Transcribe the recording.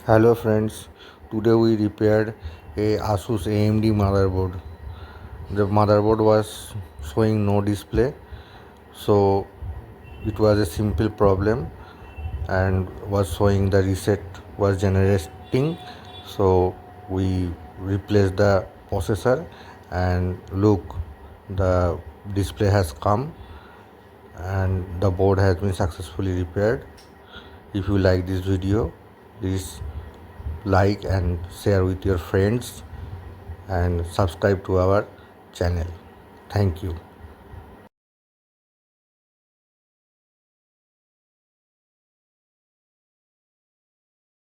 Hello friends, today we repaired a Asus AMD motherboard. The motherboard was showing no display, so it was a simple problem and was showing the reset was generating. So we replaced the processor and look, the display has come and the board has been successfully repaired. If you like this video, please like and share with your friends and subscribe to our channel. Thank you.